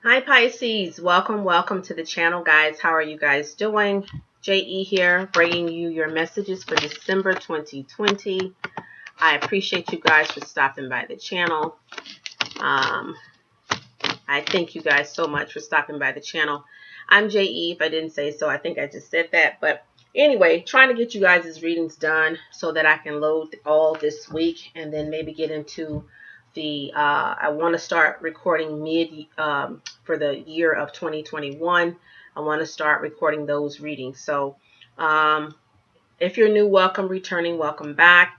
Hi Pisces, welcome to the channel, guys. How are you guys doing? JE here, bringing you your messages for December 2020. I appreciate you guys for stopping by the channel. I thank you guys so much for stopping by the channel. I'm JE. If I didn't say so, I think I just said that. But anyway, trying to get you guys' readings done so that I can load all this week and then maybe get into the I want to start recording for the year of 2021. I want to start recording those readings. So if you're new, welcome. Returning, welcome back.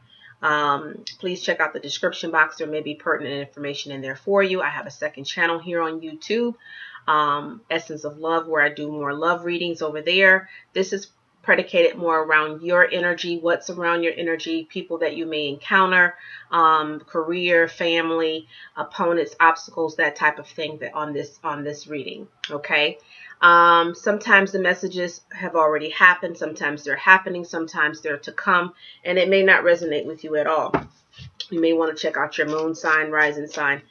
Please check out the description box. There may be pertinent information in there for you. I have a second channel here on YouTube, Essence of Love, where I do more love readings over there. This is predicated more around your energy, what's around your energy, people that you may encounter, career, family, opponents, obstacles, that type of thing that on this reading. Okay. Sometimes the messages have already happened. Sometimes they're happening. Sometimes they're to come, and it may not resonate with you at all. You may want to check out your moon sign, rising sign,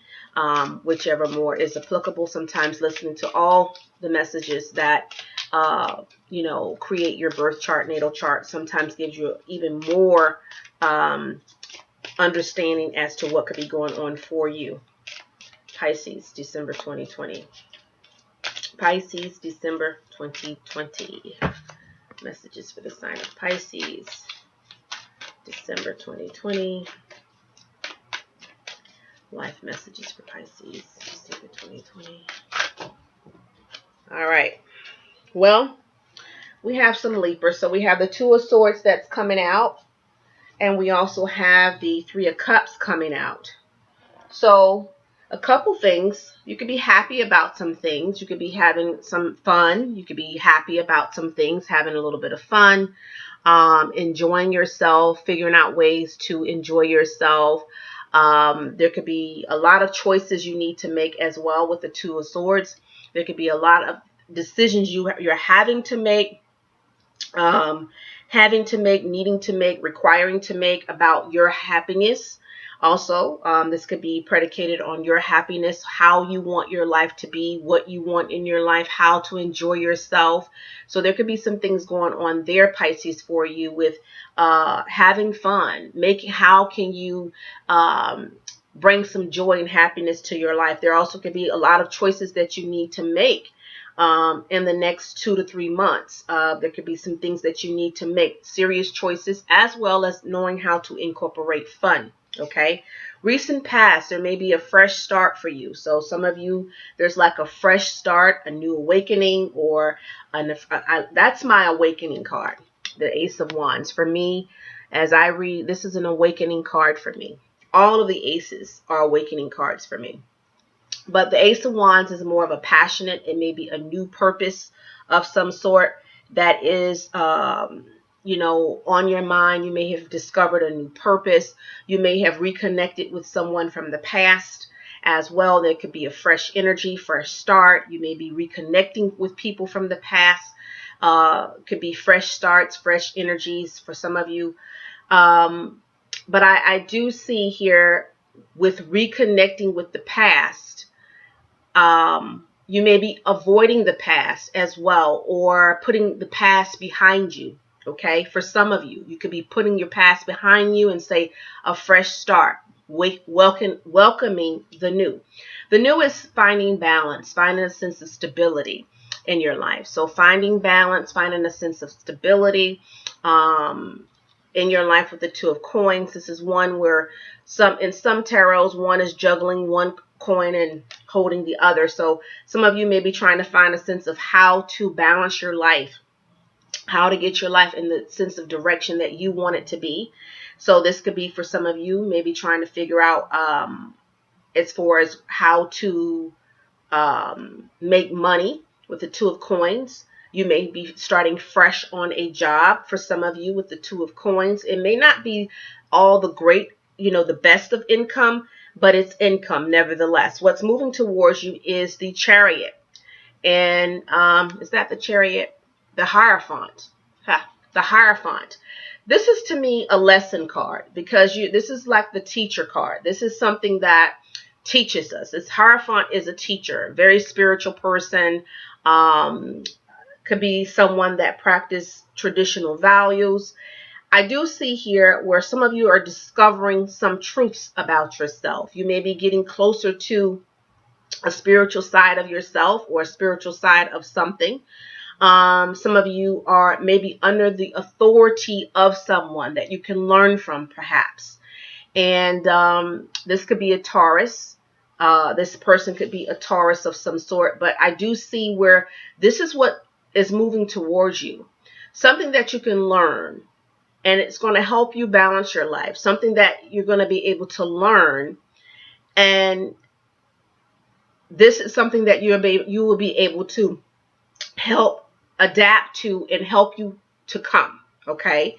whichever more is applicable. Sometimes listening to all the messages that create your birth chart, natal chart, sometimes gives you even more understanding as to what could be going on for you. Pisces, December 2020. Pisces, December 2020. Messages for the sign of Pisces, December 2020. Life messages for Pisces, December 2020. All right. Well, we have some leapers. So we have the Two of Swords that's coming out. And we also have the Three of Cups coming out. So a couple things. You could be happy about some things. You could be having some fun. You could be happy about some things, having a little bit of fun, enjoying yourself, figuring out ways to enjoy yourself. There could be a lot of choices you need to make as well with the Two of Swords. There could be a lot of decisions you're having to make, needing to make, requiring to make about your happiness. Also, this could be predicated on your happiness, how you want your life to be, what you want in your life, how to enjoy yourself. So there could be some things going on there, Pisces, for you with having fun, how can you bring some joy and happiness to your life. There also could be a lot of choices that you need to make in the next 2 to 3 months. There could be some things that you need to make, serious choices, as well as knowing how to incorporate fun. Okay. Recent past, there may be a fresh start for you. So some of you, there's like a fresh start, a new awakening, or that's my awakening card, the Ace of Wands. For me, as I read, this is an awakening card for me. All of the aces are awakening cards for me. But the Ace of Wands is more of a passionate, it may be a new purpose of some sort that is, on your mind. You may have discovered a new purpose. You may have reconnected with someone from the past as well. There could be a fresh energy, fresh start. You may be reconnecting with people from the past. Could be fresh starts, fresh energies for some of you. But I do see here with reconnecting with the past, you may be avoiding the past as well, or putting the past behind you. Okay, for some of you, you could be putting your past behind you and say a fresh start, welcoming the new. The new is finding balance, finding a sense of stability in your life. So finding balance, finding a sense of stability in your life with the Two of Coins. This is one where in some tarots, one is juggling one coin and holding the other. So some of you may be trying to find a sense of how to balance your life, how to get your life in the sense of direction that you want it to be. So this could be for some of you, maybe trying to figure out as far as how to make money with the Two of Coins. You may be starting fresh on a job for some of you with the Two of Coins. It may not be all the great, the best of income, but it's income nevertheless. What's moving towards you is the Chariot. And is that the Chariot? The Hierophant. The Hierophant. This is to me a lesson card, because this is like the teacher card. This is something that teaches us. This Hierophant is a teacher, very spiritual person. Could be someone that practice traditional values. I do see here where some of you are discovering some truths about yourself. You may be getting closer to a spiritual side of yourself or a spiritual side of something. Some of you are maybe under the authority of someone that you can learn from, perhaps. And this could be a Taurus. This person could be a Taurus of some sort. But I do see where this is what is moving towards you. Something that you can learn. And it's going to help you balance your life. Something that you're going to be able to learn. And this is something that you will be able to help adapt to and help you to come. Okay?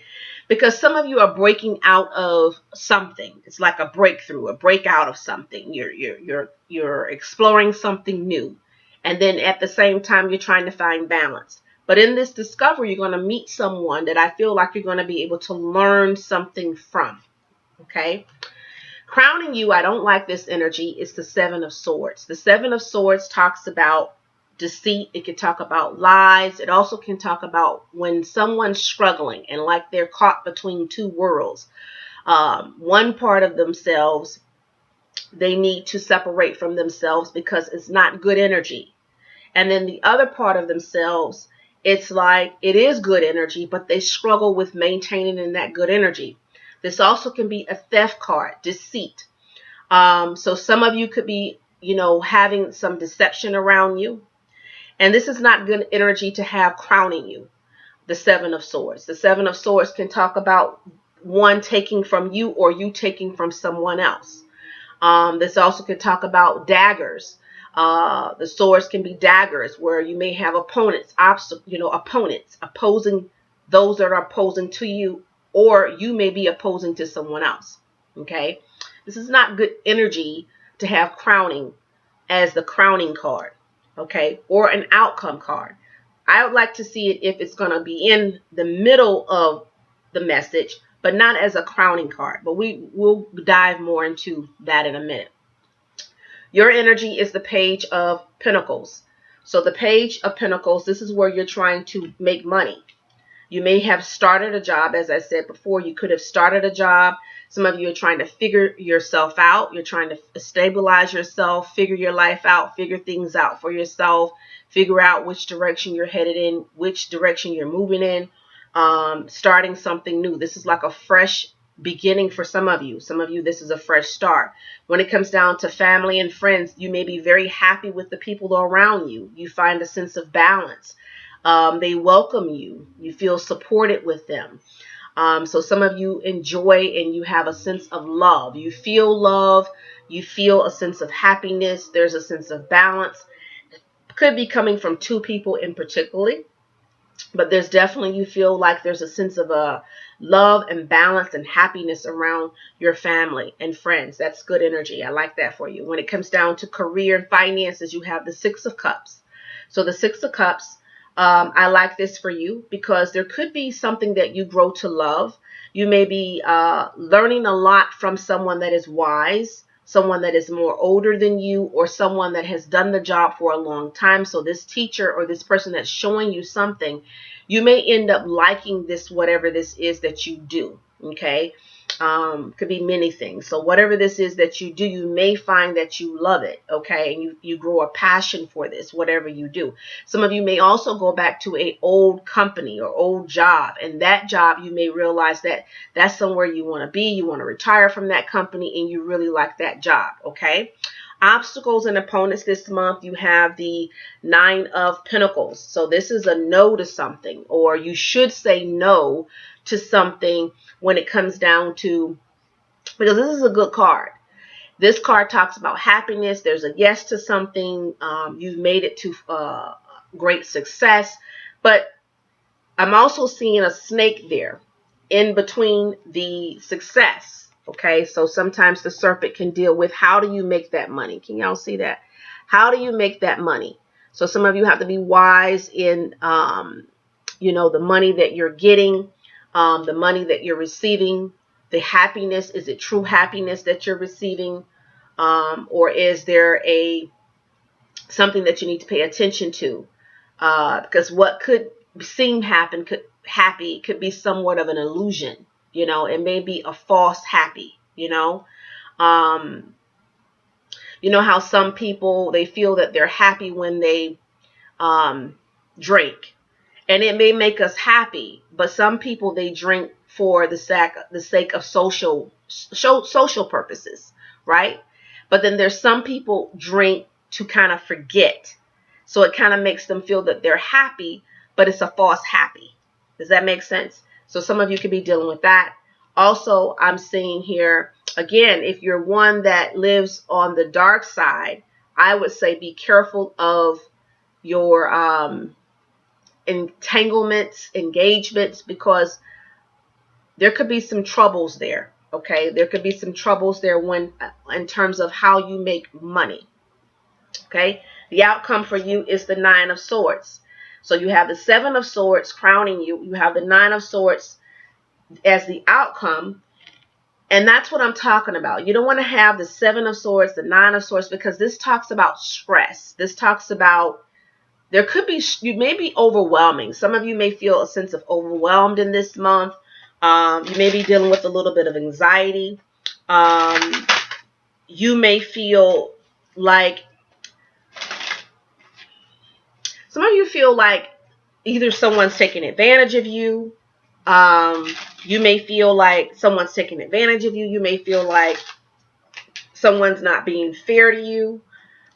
Because some of you are breaking out of something. It's like a breakthrough, a breakout of something. You're exploring something new. And then at the same time, you're trying to find balance. But in this discovery, you're going to meet someone that I feel like you're going to be able to learn something from. Okay? Crowning you, I don't like this energy. It's the Seven of Swords. The Seven of Swords talks about deceit. It can talk about lies. It also can talk about when someone's struggling and like they're caught between two worlds. One part of themselves, they need to separate from themselves because it's not good energy. And then the other part of themselves, it's like it is good energy, but they struggle with maintaining in that good energy. This also can be a theft card, deceit. So some of you could be, having some deception around you. And this is not good energy to have crowning you. The Seven of Swords. The Seven of Swords can talk about one taking from you or you taking from someone else. This also can talk about daggers. The swords can be daggers where you may have opponents, opponents opposing those that are opposing to you, or you may be opposing to someone else. Okay, this is not good energy to have crowning as the crowning card. Okay, or an outcome card. I would like to see it if it's going to be in the middle of the message, but not as a crowning card. But will dive more into that in a minute. Your energy is the Page of Pentacles. So the Page of Pentacles, this is where you're trying to make money. You may have started a job, as I said before. You could have started a job. Some of you are trying to figure yourself out. You're trying to stabilize yourself, figure your life out, figure things out for yourself, figure out which direction you're headed in, which direction you're moving in, starting something new. This is like a fresh beginning for some of you. Some of you, this is a fresh start. When it comes down to family and friends, you may be very happy with the people around you. You find a sense of balance. They welcome you. You feel supported with them. So some of you enjoy and you have a sense of love. You feel love. You feel a sense of happiness. There's a sense of balance. Could be coming from two people in particular. But there's definitely, you feel like there's a sense of love and balance and happiness around your family and friends. That's good energy. I like that for you. When it comes down to career and finances, you have the Six of Cups. So the Six of Cups, I like this for you because there could be something that you grow to love. You may be learning a lot from someone that is wise, someone that is more older than you, or someone that has done the job for a long time. So this teacher or this person that's showing you something, you may end up liking this, whatever this is that you do. Okay. Could be many things. So whatever this is that you do, you may find that you love it. Okay. And you grow a passion for this, whatever you do. Some of you may also go back to an old company or old job. And that job, you may realize that that's somewhere you want to be. You want to retire from that company and you really like that job. Okay. Obstacles and opponents this month, you have the Nine of Pentacles. So this is a no to something, or you should say no to something when it comes down to, because this is a good card. This card talks about happiness. There's a yes to something. You've made it to great success. But I'm also seeing a snake there in between the success. Okay, so sometimes the serpent can deal with how do you make that money? Can y'all see that? How do you make that money? So some of you have to be wise in, the money that you're getting, the money that you're receiving, the happiness. Is it true happiness that you're receiving? Or is there something that you need to pay attention to? Because what could seem happy could be somewhat of an illusion. It may be a false happy. Um, you know how some people, they feel that they're happy when they drink, and it may make us happy, but some people, they drink for the sake of social purposes, right? But then there's some people drink to kind of forget, so it kind of makes them feel that they're happy, but it's a false happy. Does that make sense? So some of you could be dealing with that. Also, I'm seeing here again, if you're one that lives on the dark side, I would say be careful of your entanglements, engagements, because there could be some troubles there. Okay, there could be some troubles there when, in terms of how you make money. Okay, the outcome for you is the Nine of Swords. So you have the Seven of Swords crowning you. You have the Nine of Swords as the outcome. And that's what I'm talking about. You don't want to have the Seven of Swords, the Nine of Swords, because this talks about stress. This talks about, there could be, you may be overwhelming. Some of you may feel a sense of overwhelmed in this month. You may be dealing with a little bit of anxiety. You may feel like, some of you feel like either someone's taking advantage of you. You may feel like someone's taking advantage of you. You may feel like someone's not being fair to you.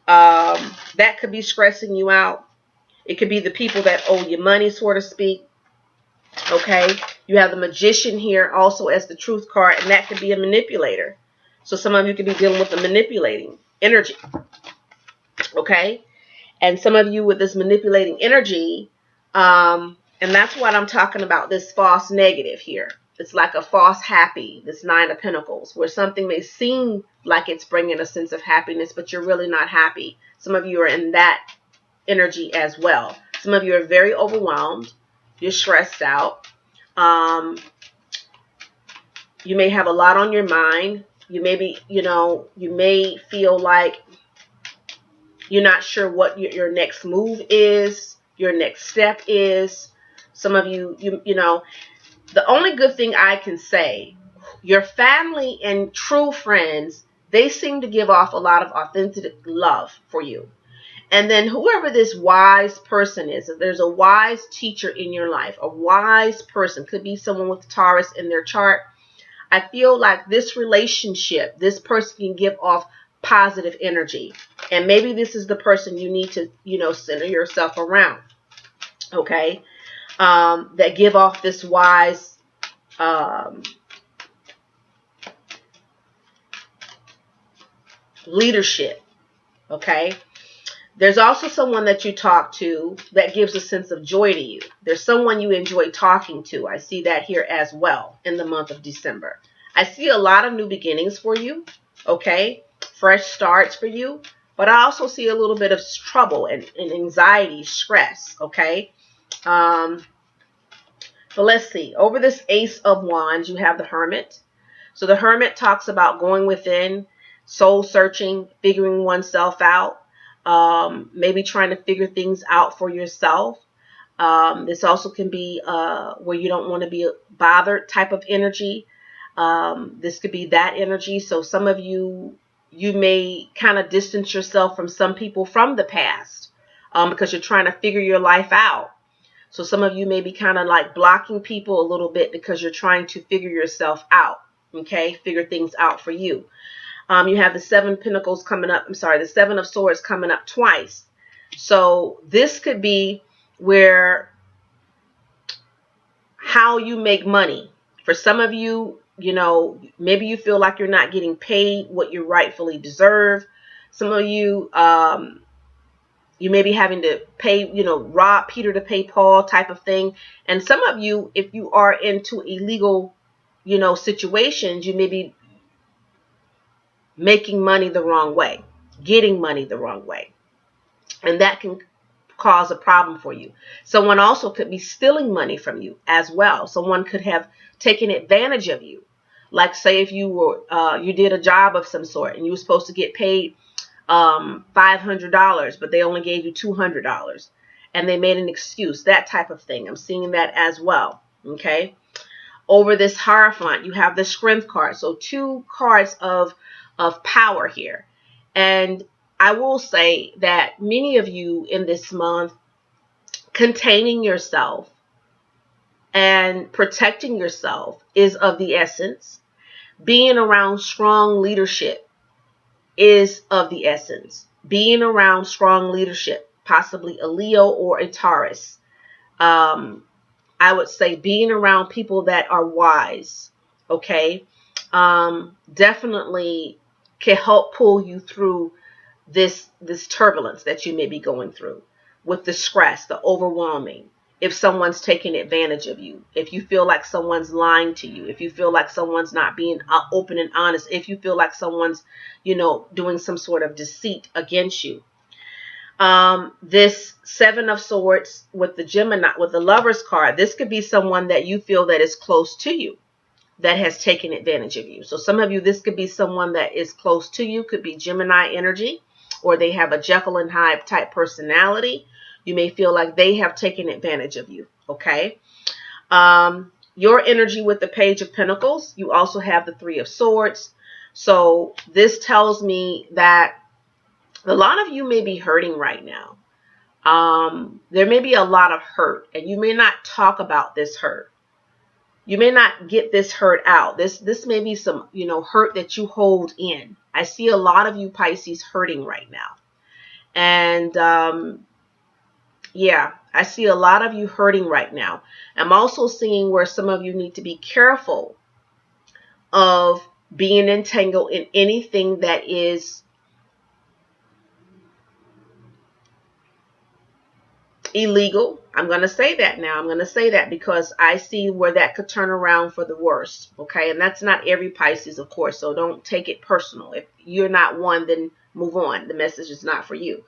That could be stressing you out. It could be the people that owe you money, so to speak. Okay, you have the Magician here also as the Truth card, and that could be a manipulator. So some of you could be dealing with the manipulating energy. Okay, and some of you with this manipulating energy, and that's what I'm talking about, this false negative here. It's like a false happy, this Nine of Pentacles, where something may seem like it's bringing a sense of happiness, but you're really not happy. Some of you are in that energy as well. Some of you are very overwhelmed. You're stressed out. You may have a lot on your mind. You may be, you may feel like you're not sure what your next move is, your next step is. Some of you, the only good thing I can say, your family and true friends, they seem to give off a lot of authentic love for you. And then whoever this wise person is, if there's a wise teacher in your life, a wise person, could be someone with Taurus in their chart. I feel like this relationship, this person can give off positive energy. And maybe this is the person you need to, center yourself around. Okay. That give off this wise leadership. Okay. There's also someone that you talk to that gives a sense of joy to you. There's someone you enjoy talking to. I see that here as well in the month of December. I see a lot of new beginnings for you, okay? Fresh starts for you. But I also see a little bit of trouble and anxiety, stress, okay? But let's see. Over this Ace of Wands, you have the Hermit. So the Hermit talks about going within, soul searching, figuring oneself out. Maybe trying to figure things out for yourself. This also can be where you don't want to be bothered type of energy. This could be that energy. So some of you may kind of distance yourself from some people from the past because you're trying to figure your life out. So some of you may be kind of like blocking people a little bit because you're trying to figure yourself out. Okay, figure things out for you. You have the Seven Pentacles coming up. The Seven of Swords coming up twice. So this could be where how you make money. For some of you, maybe you feel like you're not getting paid what you rightfully deserve. Some of you, you may be having to pay, rob Peter to pay Paul type of thing. And some of you, if you are into illegal, situations, you may be making money the wrong way, getting money the wrong way. And that can cause a problem for you. Someone also could be stealing money from you as well. Someone could have taken advantage of you. Like say if you did a job of some sort and you were supposed to get paid $500, but they only gave you $200 and they made an excuse, that type of thing. I'm seeing that as well. Okay. Over this Hierophant, you have the Strength card. So 2 cards of power here. And I will say that many of you in this month, containing yourself and protecting yourself is of the essence. Being around strong leadership is of the essence. Being around strong leadership, possibly a Leo or a Taurus. I would say being around people that are wise, okay, definitely can help pull you through this turbulence that you may be going through with the stress, the overwhelming. If someone's taking advantage of you, if you feel like someone's lying to you, if you feel like someone's not being open and honest, if you feel like someone's, doing some sort of deceit against you. This 7 of Swords with the Gemini, with the Lover's card, this could be someone that you feel that is close to you that has taken advantage of you. So some of you, this could be someone that is close to you, could be Gemini energy, or they have a Jekyll and Hyde type personality. You may feel like they have taken advantage of you, okay? Your energy with the Page of Pentacles, you also have the 3 of Swords. So this tells me that a lot of you may be hurting right now. There may be a lot of hurt, and you may not talk about this hurt. You may not get this hurt out. This may be some, hurt that you hold in. I see a lot of you Pisces hurting right now. And yeah, I see a lot of you hurting right now. I'm also seeing where some of you need to be careful of being entangled in anything that is illegal. I'm going to say that now. I'm going to say that because I see where that could turn around for the worst. Okay. And that's not every Pisces, of course. So don't take it personal. If you're not one, then move on. The message is not for you.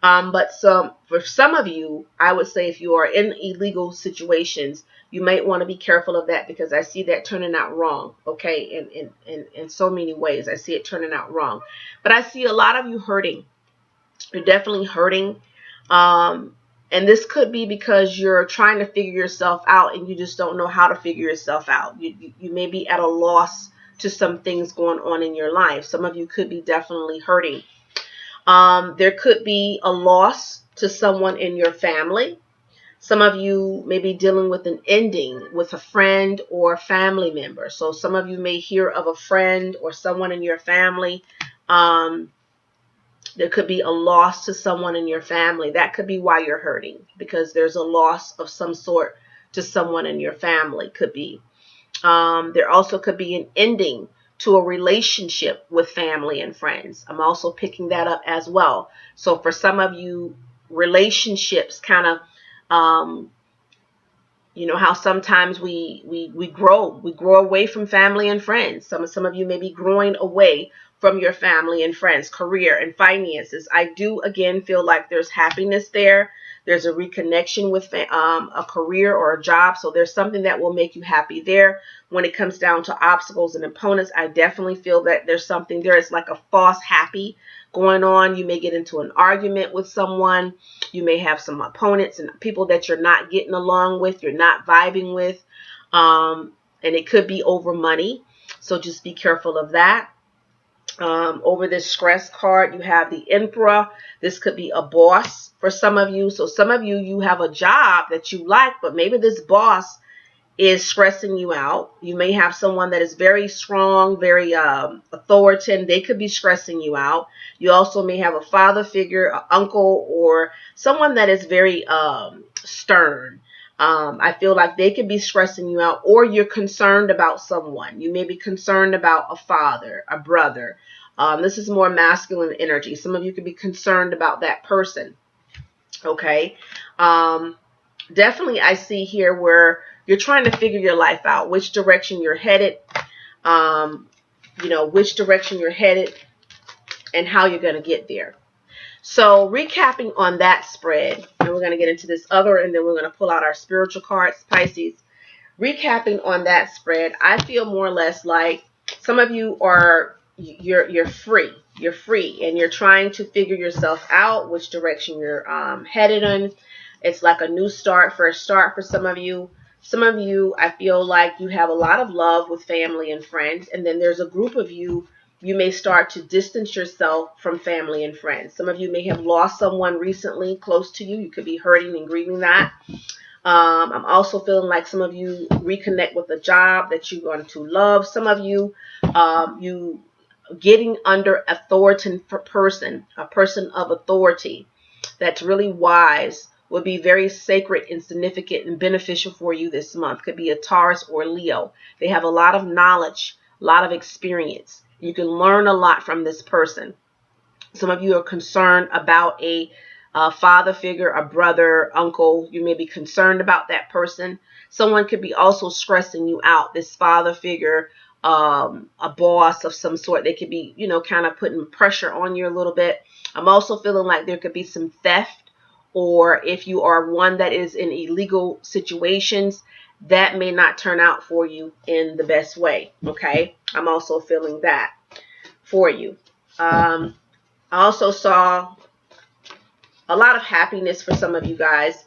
But for some of you, I would say if you are in illegal situations, you might want to be careful of that because I see that turning out wrong. Okay. In so many ways, I see it turning out wrong. But I see a lot of you hurting. You're definitely hurting. And this could be because you're trying to figure yourself out and you just don't know how to figure yourself out. You may be at a loss to some things going on in your life. Some of you could be definitely hurting. There could be a loss to someone in your family. Some of you may be dealing with an ending with a friend or family member. So some of you may hear of a friend or someone in your family. There could be a loss to someone in your family. That could be why you're hurting, because there's a loss of some sort to someone in your family. Could be. There also could be an ending to a relationship with family and friends. I'm also picking that up as well. So for some of you, relationships kind of, how sometimes we grow away from family and friends. Some of you may be growing away from your family and friends, career and finances. I do again feel like there's happiness there. There's a reconnection with a career or a job. So there's something that will make you happy there. When it comes down to obstacles and opponents, I definitely feel that there's something there. It's like a false happy going on. You may get into an argument with someone. You may have some opponents and people that you're not getting along with, you're not vibing with. And it could be over money. So just be careful of that. Over this stress card, you have the Emperor. This could be a boss for some of you. So some of you, you have a job that you like, but maybe this boss is stressing you out. You may have someone that is very strong, very authoritative. They could be stressing you out. You also may have a father figure, an uncle, or someone that is very stern. I feel like they could be stressing you out, or you're concerned about someone. You may be concerned about a father, a brother. This is more masculine energy. Some of you could be concerned about that person. Okay. Definitely I see here where you're trying to figure your life out, which direction you're headed, which direction you're headed and how you're going to get there. So recapping on that spread, and we're going to get into this other, and then we're going to pull out our spiritual cards, Pisces. recapping on that spread, I feel more or less like some of you are you're free. You're free and you're trying to figure yourself out, which direction you're headed in. It's like a new start, fresh start for some of you. Some of you, I feel like you have a lot of love with family and friends, and then there's a group of you. You may start to distance yourself from family and friends. Some of you may have lost someone recently close to you. You could be hurting and grieving that. I'm also feeling like some of you reconnect with a job that you're going to love. Some of you, you getting under authority person, a person of authority that's really wise would be very sacred and significant and beneficial for you this month. Could be a Taurus or Leo. They have a lot of knowledge, a lot of experience. You can learn a lot from this person. Some of you are concerned about a father figure, a brother, uncle. You may be concerned about that person. Someone could be also stressing you out. This father figure, a boss of some sort. They could be, kind of putting pressure on you a little bit. I'm also feeling like there could be some theft, or if you are one that is in illegal situations, that may not turn out for you in the best way. Okay, I'm also feeling that for you. I also saw a lot of happiness for some of you guys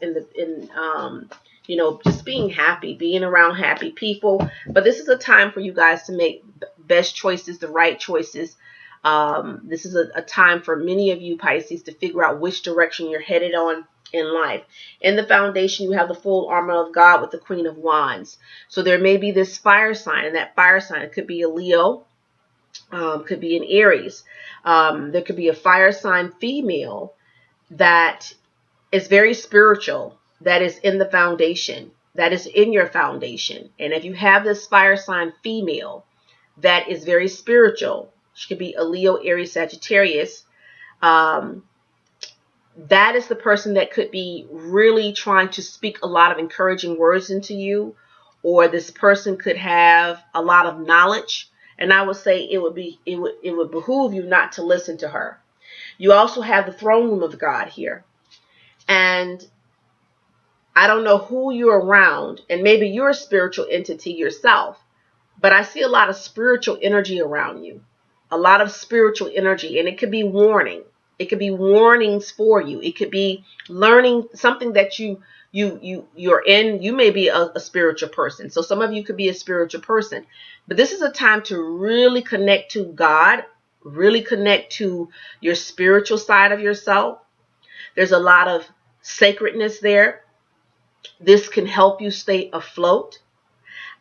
just being happy, being around happy people. But this is a time for you guys to make best choices, the right choices. This is a time for many of you Pisces to figure out which direction you're headed on in life. In the foundation, you have the full armor of God with the Queen of Wands. So there may be this fire sign, and that fire sign, it could be a Leo, could be an Aries. There could be a fire sign female that is very spiritual, that is in the foundation, that is in your foundation. And if you have this fire sign female that is very spiritual, she could be a Leo, Aries, Sagittarius. That is the person that could be really trying to speak a lot of encouraging words into you, or this person could have a lot of knowledge. And I would say it would behoove you not to listen to her. You also have the throne room of God here. And I don't know who you're around, and maybe you're a spiritual entity yourself, but I see a lot of spiritual energy around you, a lot of spiritual energy, and it could be warning. It could be warnings for you. It could be learning something that you're in. You may be a spiritual person. So some of you could be a spiritual person, but this is a time to really connect to God, really connect to your spiritual side of yourself. There's a lot of sacredness there. This can help you stay afloat.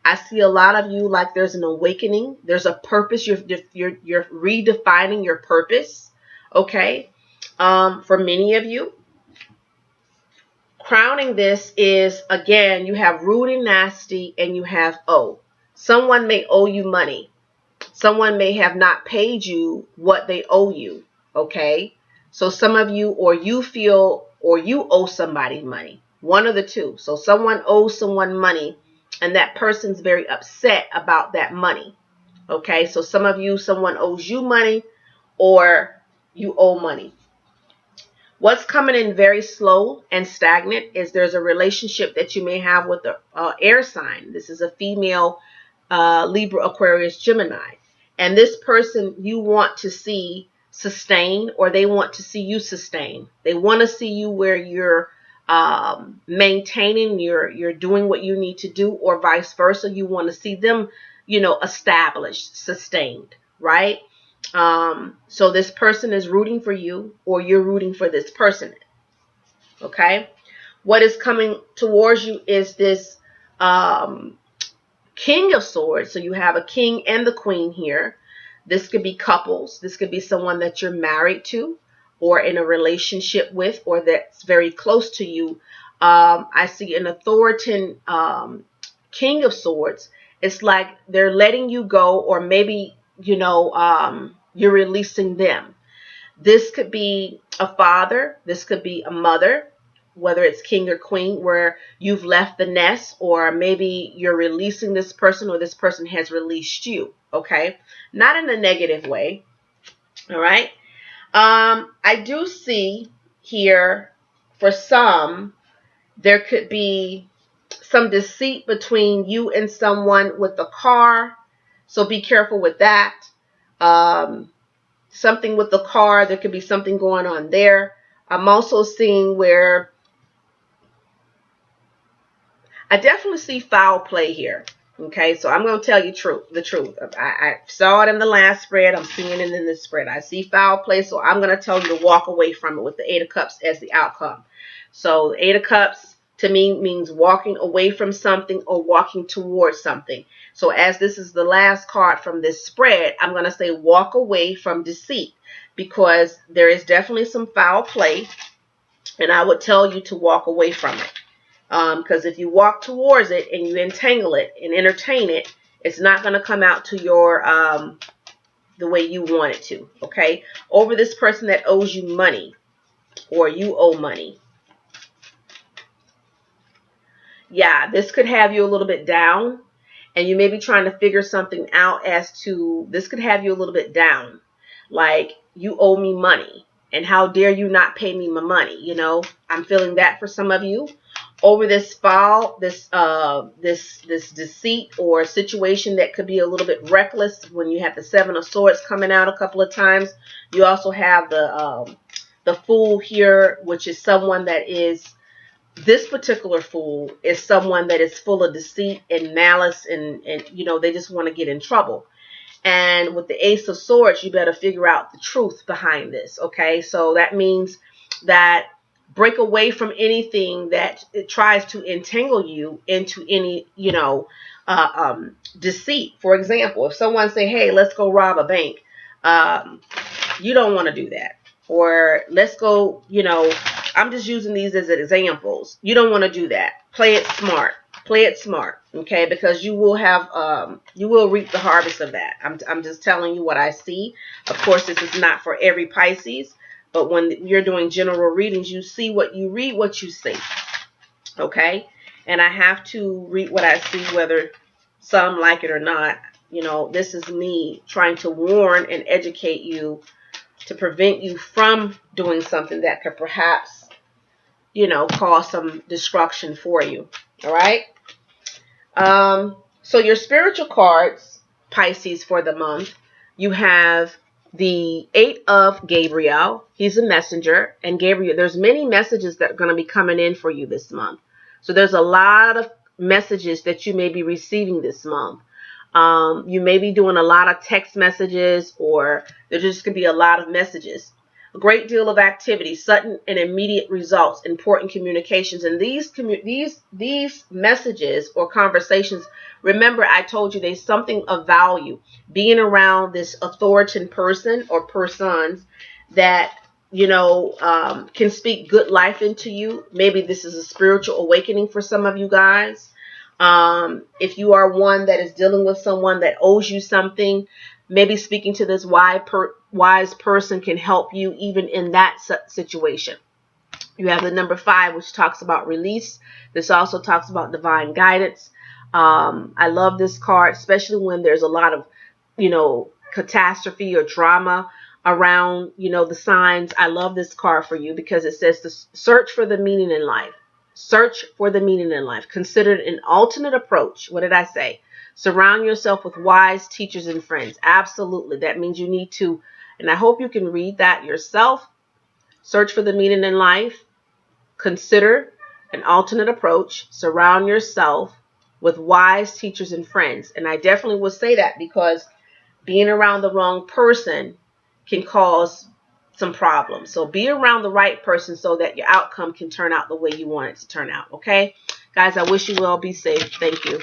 I see a lot of you like there's an awakening. There's a purpose. You're redefining your purpose. Okay. For many of you, crowning this is, again, you have rude and nasty and you have owe. Someone may owe you money. Someone may have not paid you what they owe you. Okay. So some of you, or you feel, or you owe somebody money. One of the two. So someone owes someone money, and that person's very upset about that money. Okay. So some of you, someone owes you money, or you owe money. What's coming in very slow and stagnant is there's a relationship that you may have with the air sign. This is a female, Libra, Aquarius, Gemini. And this person you want to see sustain, or they want to see you sustain. They want to see you where you're maintaining, you're doing what you need to do, or vice versa. You want to see them, established, sustained, right? So this person is rooting for you, or you're rooting for this person. Okay. What is coming towards you is this King of Swords. So you have a king and the queen here. This could be couples. This could be someone that you're married to, or in a relationship with, or that's very close to you. I see an authoritative King of Swords. It's like they're letting you go, or maybe, you're releasing them. This could be a father. This could be a mother, whether it's king or queen, where you've left the nest, or maybe you're releasing this person, or this person has released you. Okay. Not in a negative way. All right. I do see here, for some, there could be some deceit between you and someone with the car. So be careful with that. Something with the car, there could be something going on there. I'm also seeing where I definitely see foul play here. Okay, so I'm going to tell you the truth. I saw it in the last spread. I'm seeing it in this spread. I see foul play, so I'm going to tell you to walk away from it with the Eight of Cups as the outcome. So the Eight of Cups to me means walking away from something or walking towards something. So as this is the last card from this spread, I'm going to say walk away from deceit, because there is definitely some foul play, and I would tell you to walk away from it. Because if you walk towards it and you entangle it and entertain it, it's not going to come out to your the way you want it to. Okay, over this person that owes you money, or you owe money. Yeah, this could have you a little bit down, and you may be trying to figure something out as to, this could have you a little bit down, like you owe me money and how dare you not pay me my money. You know, I'm feeling that for some of you over this fall, this deceit or situation that could be a little bit reckless. When you have the Seven of Swords coming out a couple of times, you also have the Fool here, which is someone that is, this particular fool is someone that is full of deceit and malice, and you know, they just want to get in trouble. And with the Ace of Swords, you better figure out the truth behind this. Okay, so that means that break away from anything that it tries to entangle you into any, you know, deceit. For example, if someone say, hey, let's go rob a bank, you don't want to do that. Or let's go, you know, I'm just using these as examples. You don't want to do that. Play it smart. Play it smart, okay? Because you will have, you will reap the harvest of that. I'm just telling you what I see. Of course, this is not for every Pisces, but when you're doing general readings, you see what you read, what you see, okay? And I have to read what I see, whether some like it or not. You know, this is me trying to warn and educate you to prevent you from doing something that could perhaps, you know, cause some destruction for you. All right. So your spiritual cards, Pisces, for the month, you have the Eight of Gabriel. He's a messenger, and Gabriel, there's many messages that are going to be coming in for you this month. So there's a lot of messages that you may be receiving this month. You may be doing a lot of text messages, or there's just going to be a lot of messages. A great deal of activity, sudden and immediate results, important communications. And these messages or conversations, remember I told you there's something of value. Being around this authoritative person or persons that, you know, can speak good life into you. Maybe this is a spiritual awakening for some of you guys. If you are one that is dealing with someone that owes you something, maybe speaking to this wise person can help you even in that situation. You have the number 5, which talks about release. This also talks about divine guidance. I love this card, especially when there's a lot of, you know, catastrophe or drama around, you know, the signs. I love this card for you because it says to search for the meaning in life. Search for the meaning in life. Consider an alternate approach. What did I say? Surround yourself with wise teachers and friends. Absolutely. That means you need to, and I hope you can read that yourself. Search for the meaning in life. Consider an alternate approach. Surround yourself with wise teachers and friends. And I definitely would say that because being around the wrong person can cause some problems. So be around the right person so that your outcome can turn out the way you want it to turn out. Okay? Guys, I wish you well. Be safe. Thank you.